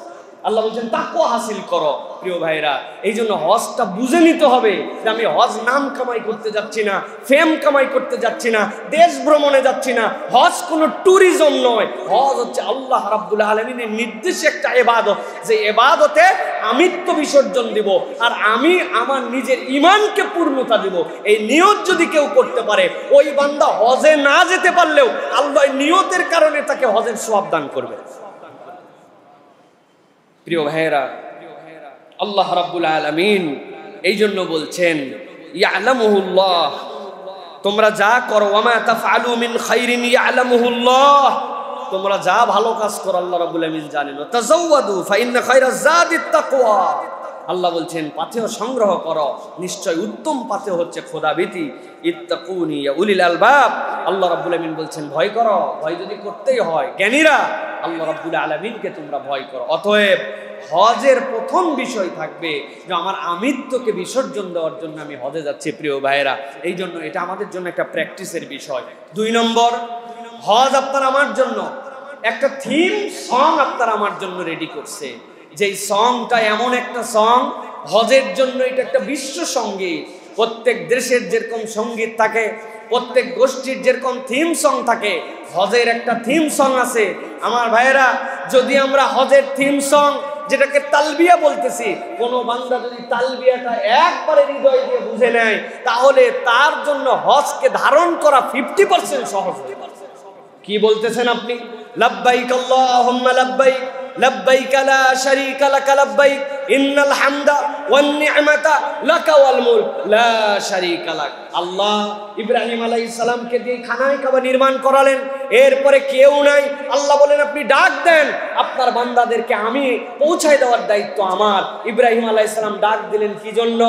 Speaker 1: আল্লাহ বলছেন তাকওয়া হাসিল করো। প্রিয় ভাইরা, এই জন্য হজটা বুঝে নিতে হবে যে আমি হজ নাম কামাই করতে যাচ্ছি না, ফেম কামাই করতে যাচ্ছি না, দেশ ভ্রমণে যাচ্ছি না। হজ কোনো ট্যুরিজম নয়, হজ হচ্ছে আল্লাহ রাব্বুল আলামিনের নির্দেশে একটা ইবাদত, যে ইবাদতে আমিত্ব বিসর্জন দিব আর আমি আমার নিজের ঈমানকে পূর্ণতা দিব। এই নিয়ত যদি কেউ করতে পারে, ওই বান্দা হজে না যেতে পারলেও আল্লাহ নিয়তের কারণে তাকে হজের সওয়াব দান করবে। প্রিয় ভাইয়েরা, আল্লাহ রাব্বুল আলামিন এই জন্য বলছেন ইয়ালামুহুল্লাহ, তোমরা যা করো, ওয়ামা তাফআলু মিন খাইরিন ইয়ালামুহুল্লাহ, তোমরা যা ভালো কাজ করো আল্লাহ রাব্বুল আলামিন জানেন। তাজাওয়াদু ফাইন্না খায়রাজ যাদিত তাকওয়া। আল্লাহ বলছেন পাথেয় সংগ্রহ করো, নিশ্চয় উত্তম পাথেয় হচ্ছে খোদাভীতি। ইত্তাকুনি ইয়া উলিল আলবাব। আল্লাহ রাব্বুল আলামিন বলছেন ভয় করো, ভয় যদি করতেই হয় জ্ঞানীরা আল্লাহ রাব্বুল আলামিনকে তোমরা ভয় করো। অতএব হজের প্রথম বিষয় থাকবে যে আমার আমিত্বকে বিসর্জন দেওয়ার জন্য আমি হজে যাচ্ছি। প্রিয় ভাইয়েরা, এই জন্য এটা আমাদের জন্য একটা প্র্যাকটিসের বিষয়। 2 নম্বর, হজ আপনার আমার জন্য একটা থিম সং আপনার আমার জন্য রেডি করছে, যেই সংটা এমন একটা সং হজের জন্য এটা একটা বিশ্ব সঙ্গীত। প্রত্যেক দেশের যেরকম সঙ্গীত থাকে, প্রত্যেক গোষ্ঠীর যেরকম থিম সং থাকে, হজের একটা থিম সং আছে। আমার ভাইয়েরা, যদি আমরা হজের থিম সং যেটাকে তালবিয়া বলতেছি, কোন বান্দা যদি তালবিয়াটা একবারে হৃদয় দিয়ে বুঝে নেয়, তাহলে তার জন্য হজকে ধারণ করা 50% সহজ। কি বলতেছেন আপনি? লাব্বাইক আল্লাহুম্মা লাব্বাইক, লাব্বাইক লা শারীকা লাক লাব্বাইক, ইন্নাল হামদা ওয়ান নি'মাতা লাকা ওয়াল মুলক লা শারীকা লাক। আল্লাহ ইব্রাহিম আলাইহিস সালামকে দিয়ে খানায় কাবা নির্মাণ করালেন, এরপরে কেউ নাই। আল্লাহ বলেন আপনি ডাক দেন, আপনার বান্দাদেরকে আমি পৌঁছায় দেওয়ার দায়িত্ব আমার। ইব্রাহিম আলাইহিস সালাম ডাক দিলেন কি জন্য?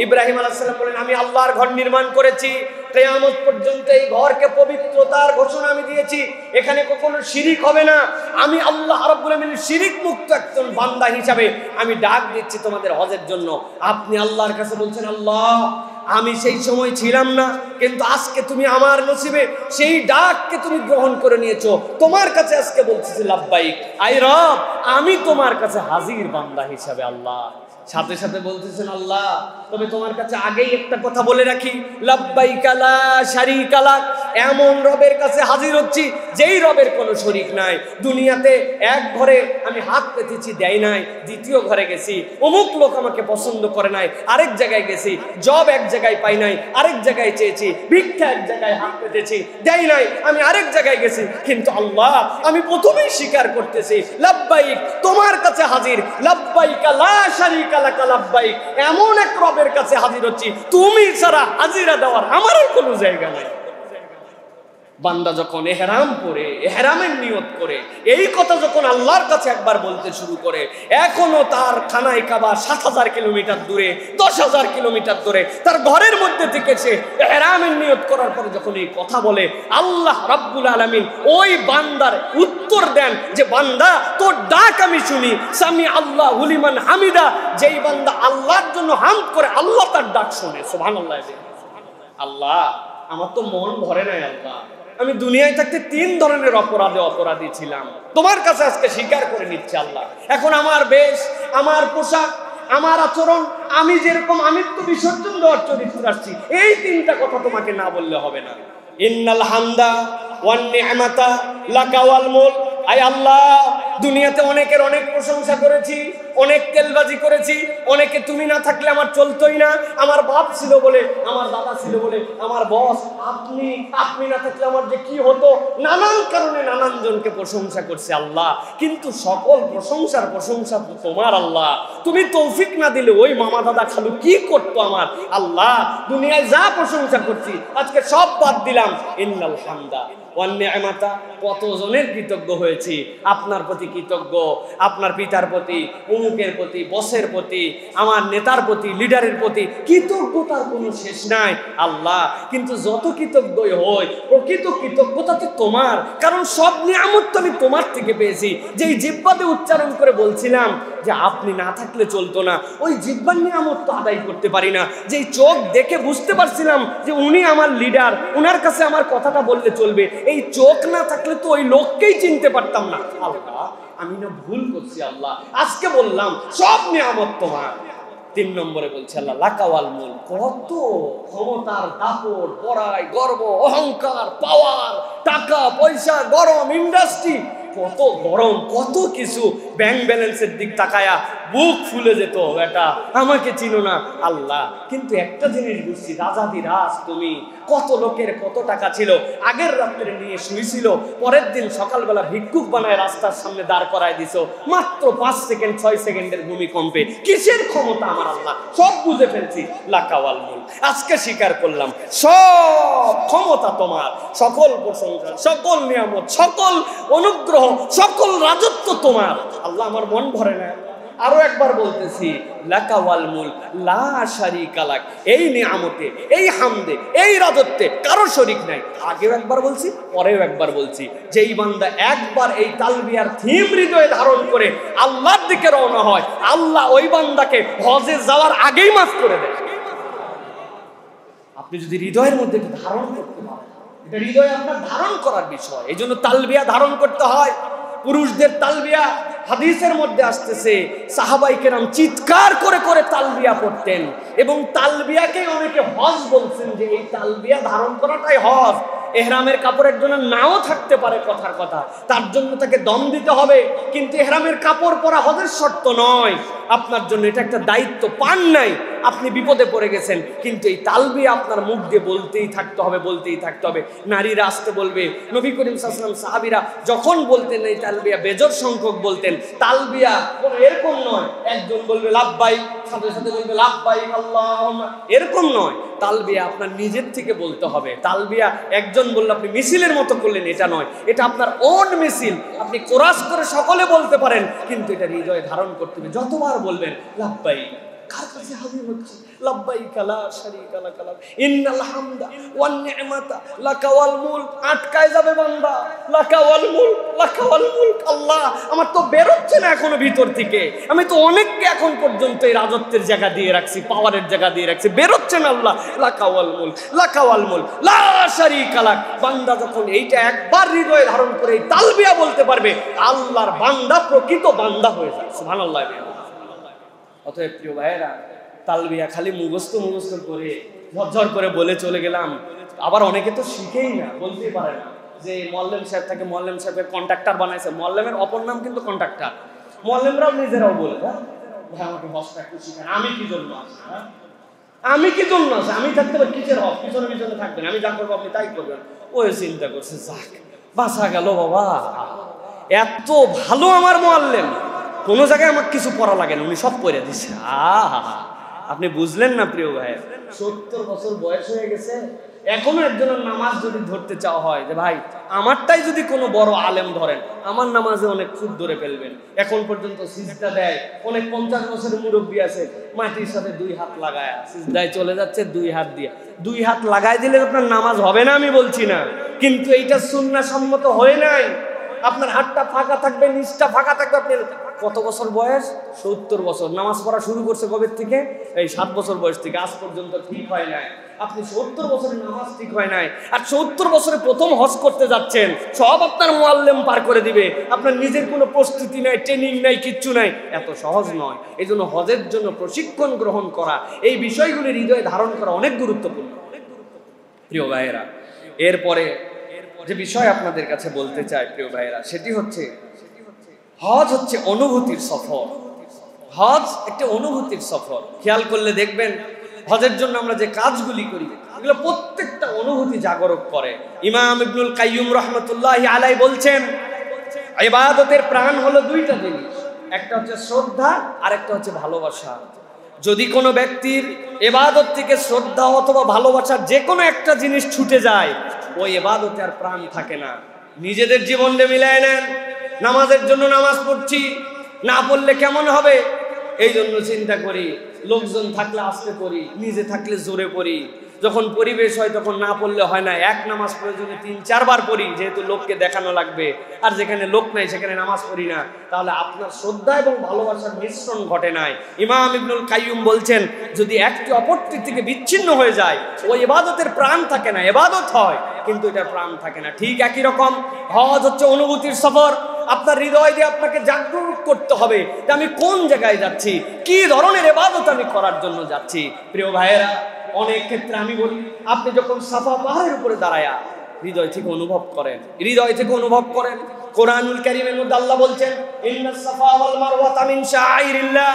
Speaker 1: ইব্রাহিম আলাইহিস সালাম বলেন আমি আল্লাহর ঘর নির্মাণ করেছি, কিয়ামত পর্যন্ত এই ঘরকে পবিত্রতার ঘোষণা আমি দিয়েছি, এখানে কখনো শিরিক হবে না। আমি আল্লাহ রাব্বুল আমিন শিরিক মুক্ত একজন বান্দা হিসাবে আমি ডাক দিচ্ছি তোমাদের হজের জন্য। আপনি আল্লাহর কাছে বলছেন আল্লাহ আমি সেই সময় ছিলাম না, কিন্তু আজকে তুমি আমার নসিবে সেই ডাককে তুমি গ্রহণ করে নিয়েছো। তোমার কাছে আজকে বলতেছি লাব্বাইক, আই রব আমি তোমার কাছে হাজির বান্দা হিসাবে। আল্লাহ সাথে সাথে বলতেছেন আল্লাহ তবে তোমার কাছে আগেই একটা কথা বলে রাখি, লাব্বাইক লা শারীকা লাক, এমন রবের কাছে হাজির হচ্ছি যেই রবের কোনো শরীক নাই। দুনিয়াতে এক ঘরে আমি হাত পেতেছি দেয় নাই, দ্বিতীয় ঘরে গেছি অমুক লোক আমাকে পছন্দ করে নাই, আরেক জায়গায় গেছি জব এক জায়গায় পাই নাই, আরেক জায়গায় চেয়েছি ভিক্ষা, এক জায়গায় হাত পেতেছি দেয় নাই, আমি আরেক জায়গায় গেছি। কিন্তু আল্লাহ আমি প্রথমেই স্বীকার করতেছি লাব্বাইক তোমার কাছে হাজির, লাব্বাইক লা শারীকা লাক লাব্বাইক, এমন এক রবের কাছে হাজির হচ্ছি তুমি ছাড়া হাজিরা দেওয়ার আমার কোনো জায়গা নাই। বান্দা যখন ইহরাম পরে ইহরামের নিয়ত করে এই কথা যখন আল্লাহর কাছে একবার বলতে শুরু করে, এখনো তার খানায় কাবা ৭,০০০ কিলোমিটার দূরে, ১০,০০০ কিলোমিটার দূরে, তার ঘরের মধ্যে থেকে সে ইহরামের নিয়ত করার পরে যখন এই কথা বলে, আল্লাহ রাব্বুল আলামিন ওই বান্দার উত্তর দেন যে বান্দা তোর ডাক আমি শুনি, সামি আল্লাহু লিমান হামিদা, যেই বান্দা আল্লাহর জন্য হামদ করে আল্লাহ তার ডাক শুনে। সুবহানাল্লাহ। আল্লাহ আমার তো মন ভরে নাই আল্লাহ, আমি দুনিয়ায় থাকতে ৩ ধরনের অপরাধী ছিলাম, তোমার কাছে আজকে স্বীকার করে নিচ্ছে আল্লাহ। এখন আমার বেশ, আমার পোশাক, আমার আচরণ, আমি যেরকম আমিত্ব বিসর্জন দেওয়ার চরিত্র আসছি, এই 3টা কথা তোমাকে না বললে হবে না। ইন্নাল হামদা ওয়ান নি'মাতা লাকা ওয়াল মুলক, আয় আল্লাহ দুনিয়াতে অনেকের অনেক প্রশংসা করেছি, অনেক তেলবাজি করেছি, অনেকে তুমি না থাকলে আমার চলতোই না, আমার বাপ ছিল বলে, আমার দাদা ছিল বলে, আমার বস আপনি না থাকলে আমার যে কি হতো, নানান কারণে নানান জনকে প্রশংসা করছে আল্লাহ। কিন্তু সকল প্রশংসা তোমার আল্লাহ, তুমি তৌফিক না দিলে ওই মামা দাদা খালু কি করতো আমার আল্লাহ। দুনিয়ায় যা প্রশংসা করছি আজকে সব বাদ দিলাম। ইন্নাল হামদা ওয়ান নি'মাতা, কতজনের কৃতজ্ঞ হয়েছি, আপনার প্রতি কৃতজ্ঞ, আপনার পিতার প্রতি, অমুকের প্রতি, বসের প্রতি, আমার নেতার প্রতি, লিডারের প্রতি, কৃতজ্ঞতার কোনো শেষ নাই আল্লাহ। কিন্তু যত কৃতজ্ঞই হই, প্রকৃত কৃতজ্ঞতা তো তোমার, কারণ সব নিয়ামত তো আমি তোমার থেকে পেয়েছি। যেই জিহ্বাতে উচ্চারণ করে বলছিলাম যে আপনি না থাকলে চলতো না, ওই জিহ্বার নিয়ামত তো আদায় করতে পারি না। যেই চোখ দেখে বুঝতে পারছিলাম যে উনি আমার লিডার, উনার কাছে আমার কথাটা বললে চলবে, এই চোখ না থাকলে তো ওই লোককেই চিনতে পারতাম না। আল্লাহ আমি না ভুল করছি আল্লাহ, আজকে বললাম সব নিয়ামত তোমার। 3 নম্বরে বলছে আল্লাহ লাকা ওয়াল মুলক, কত ক্ষমতার দাপট, বড়াই, গর্ব, অহংকার, পাওয়ার, টাকা পয়সা, গরম ইন্ডাস্ট্রি, কত গরম, কত কিছু, ব্যাংক ব্যালেন্সের দিক তাকায়া বুক ফুলে যেত, বেটা আমাকে চিনো না আল্লাহ। কিন্তু একটা জিনিস বুঝছি, রাজাদিরাজ তুমি, কত লোকের কত টাকা ছিল, আগের রাত্রে নিয়ে শুয়েছিল, পরের দিন সকালবেলা ভিক্ষুক বানায় রাস্তার সামনে দাঁড় করায় দিছো, মাত্র 5 সেকেন্ড 6 সেকেন্ডের ভূমিকম্পে। কিসের ক্ষমতা আমার আল্লাহ, সব বুঝে ফেলছি। লাকা ওয়াল মুলক, আজকে স্বীকার করলাম সব ক্ষমতা তোমার, সকল প্রশংসা, সকল নিয়ামত, সকল অনুগ্রহ, সকল রাজত্ব তোমার আল্লাহ। আমার মন ভরে না। আরো একবার বলতেছি লাকা ওয়াল মুলক লা শারীকা লাক, এই নিয়ামতে, এই হামদে, এই রাজত্বে কারো শরীক নাই। আগেও একবার বলছি, পরেও একবার বলছি, যেই বান্দা একবার এই তালবিয়ার থিম হৃদয়ে ধারণ করে আল্লাহর দিকে রওনা হয়, আল্লাহ ওই বান্দাকে হজে যাওয়ার আগেই মাফ করে দেয়। আপনি যদি হৃদয়ের মধ্যে ধারণ করতে পারেন, এটা হৃদয়ে আপনার ধারণ করার বিষয়, এই জন্য তালবিয়া ধারণ করতে হয়। পুরুষদের তালবিয়া হাদিসের মধ্যে আসতেছে সাহাবায়ে কেরাম চিৎকার করে করে তালবিয়া পড়তেন এবং তালবিয়াকে অনেকে হজ বলছেন যে এই তালবিয়া ধারণ করাটাই হজ। ইহরামের কাপড় একজনের নাও থাকতে পারে, কথার কথা, তার জন্য তাকে দম দিতে হবে, কিন্তু ইহরামের কাপড় পরা হজের শর্ত নয়। আপনার জন্য এটা একটা দায়িত্ব পান নাই, আপনি বিপদে পড়ে গেছেন, কিন্তু এই তালবিয়া আপনার মুখ দিয়ে বলতেই থাকতে হবে, বলতেই থাকতে হবে। নারীরা আসতে বলবে, নবী করিম সাল্লাল্লাহু আলাইহি ওয়াসাল্লাম সাহাবীরা যখন বলতেন এই তালবিয়া বেজোড় সংখ্যক বলতেন। তালবিয়া কোনো এরকম নয় একজন বলবে লাব্বাইক, সাথে সাথে বলবে লাব্বাইক আল্লাহুম্মা, এরকম নয়। তালবিয়া আপনার নিজের থেকে বলতে হবে। তালবিয়া একজন বললে আপনি মিছিলের মতো করলেন, এটা নয়, এটা আপনার ওন মিছিল। আপনি কোরাস করে সকলে বলতে পারেন, কিন্তু এটা হৃদয়ে ধারণ করতে হবে। যতবার বলবেন লাব্বাইক, কার কাছে হাজির হচ্ছে লাব্বাইক লা শারীকা লাক ইন্নাল হামদা ওয়ান নি'মাতা লাকা ওয়াল মুলক, আটকায় যাবে বান্দা, লাকা ওয়াল মুলক, লাকা ওয়াল মুলক। আল্লাহ আমার তো বেরোচ্ছে না এখনো ভিতর থেকে, আমি তো অনেককে এখন পর্যন্ত এই রাজত্বের জায়গা দিয়ে রাখছি, পাওয়ারের জায়গা দিয়ে রাখছি, বেরোচ্ছে না আল্লাহ, লাকা ওয়াল মুলক, লাকা ওয়াল মুলক লা শারীকা লাক। বান্দা যখন এইটা একবার হৃদয়ে ধারণ করে এই তালবিয়া বলতে পারবে, আল্লাহর বান্দা প্রকৃত বান্দা হয়ে যায়। সুবহানাল্লাহ। অতএব প্রিয় ভাইয়েরা, তালবিয়া খালি মুখস্থ করে ঝরঝর করে বলে চলে গেলাম। আবার অনেকে তো শিখেই না, বলতেই পারে না যে মোয়াল্লেম সাহেব থাকে, মোয়াল্লেম সাহেবের কন্ট্রাক্টর বানাইছে। মোয়াল্লেমের অপর নাম কিন্তু কন্ট্রাক্টর। মোয়াল্লেমরাও নিজেরাও বলে, ভাই আমাকে হজটা একটু শিখান, আমি কি জন্য আছি, আমি কি জন্য আছি, আমি থাকতে পারি কিসের হজ, পিছনে পিছনে থাকবেন, আমি যা করবো আপনি তাই করবেন। ওই চিন্তা করছে, যাক বাঁচা গেল বাবা, এত ভালো আমার মোয়াল্লেম, কোনো জায়গায় আমার কিছু পড়া লাগে না, উনি সব পড়ে দিচ্ছে। আপনি বুঝলেন না প্রিয় ভাই, 70 বছর বয়স হয়ে গেছে, এখনো একজনের নামাজ যদি ধরতে চাওয়া হয় যে ভাই আমারটাই যদি কোনো বড় আলেম ধরেন, আমার নামাজে অনেক খুদ ধরে ফেলবেন। এখন পর্যন্ত সিজদা দেয়, অনেক 50 বছরের মুরব্বী আছে, মাটির সাথে 2 হাত লাগায় সিজদায় চলে যাচ্ছে, 2 হাত দিয়ে। 2 হাত লাগাই দিলে আপনার নামাজ হবে না আমি বলছি না, কিন্তু এইটা সুন্নাহ সম্মত হয় নাই। আপনার হাতটা ফাঁকা থাকবে, নিচটা ফাঁকা থাকবে। আপনি কত বছর বয়স? 70 বছর। নামাজ পড়া শুরু করছে কবে থেকে? এই 7 বছর বয়স থেকে, আজ পর্যন্ত ঠিক হয় নাই। আপনি 70 বছরের নামাজ ঠিক হয় নাই, আর 70 বছরে প্রথম হজ করতে যাচ্ছেন, সব আপনার মুআল্লিম পার করে দিবে, আপনার নিজের কোনো প্রস্তুতি নাই, ট্রেনিং নাই, কিচ্ছু নাই। এত সহজ নয়। এই জন্য হজের জন্য প্রশিক্ষণ গ্রহণ করা, এই বিষয়গুলি হৃদয়ে ধারণ করা অনেক গুরুত্বপূর্ণ প্রিয় ভাইয়েরা। এরপরে যে বিষয় আপনাদের কাছে বলতে চাই প্রিয় ভাইয়েরা, সেটি হচ্ছে হজ হচ্ছে অনুভূতির সফর। হজ একটা অনুভূতির সফর। খেয়াল করলে দেখবেন হজের জন্য আমরা যে কাজগুলি করি, এগুলো প্রত্যেকটা অনুভূতি জাগরক করে। ইমাম ইবনুল কাইয়ুম রাহমাতুল্লাহি আলাইহি বলছেন, ইবাদতের প্রাণ হলো 2টা জিনিস, একটা হচ্ছে শ্রদ্ধা আর একটা হচ্ছে ভালোবাসা। যদি কোনো ব্যক্তির ইবাদত থেকে শ্রদ্ধা অথবা ভালোবাসার যে কোনো একটা জিনিস ছুটে যায়, ওই ইবাদতে আর প্রাণ থাকে না। নিজেদের জীবনে মিলায় নেন, নামাজের জন্য নামাজ পড়ছি, না পড়লে কেমন হবে, এই জন্য চিন্তা করি। লোকজন থাকলে আস্তে পড়ি, নিজে থাকলে জোরে পড়ি। যখন পরিবেশ হয় তখন না পড়লে হয় না, এক নামাজ প্রয়োজনে 3-4 বার পড়ি, যেহেতু লোককে দেখানো লাগবে। আর যেখানে লোক নাই সেখানে নামাজ পড়ি না। তাহলে আপনার শ্রদ্ধা এবং ভালোবাসার মিশ্রণ ঘটে নাই। ইমাম ইবনুল কাইয়ুম বলছেন, যদি একটি অপরটি থেকে বিচ্ছিন্ন হয়ে যায়, ওই ইবাদতের প্রাণ থাকে না। ইবাদত হয় কিন্তু এটা প্রাণ থাকে না। ঠিক একই রকম হজ হচ্ছে অনুভূতির সফর। আপনার হৃদয় দিয়ে আপনাকে জাগরণ করতে হবে যে আমি কোন জায়গায় যাচ্ছি, কি ধরনের ইবাদত আমি করার জন্য যাচ্ছি। প্রিয় ভাইয়েরা, অনেক ক্ষেত্রে আমি বলি, আপনি যখন সাফা পাহাড়ের উপরে দাঁড়ায়া হৃদয় থেকে অনুভব করেন, হৃদয় থেকে অনুভব করেন। কোরআনুল কারীমের মধ্যে আল্লাহ বলছেন, ইন্নাস সাফা ওয়াল মারওয়াতা মিন শাআইরিল্লাহ।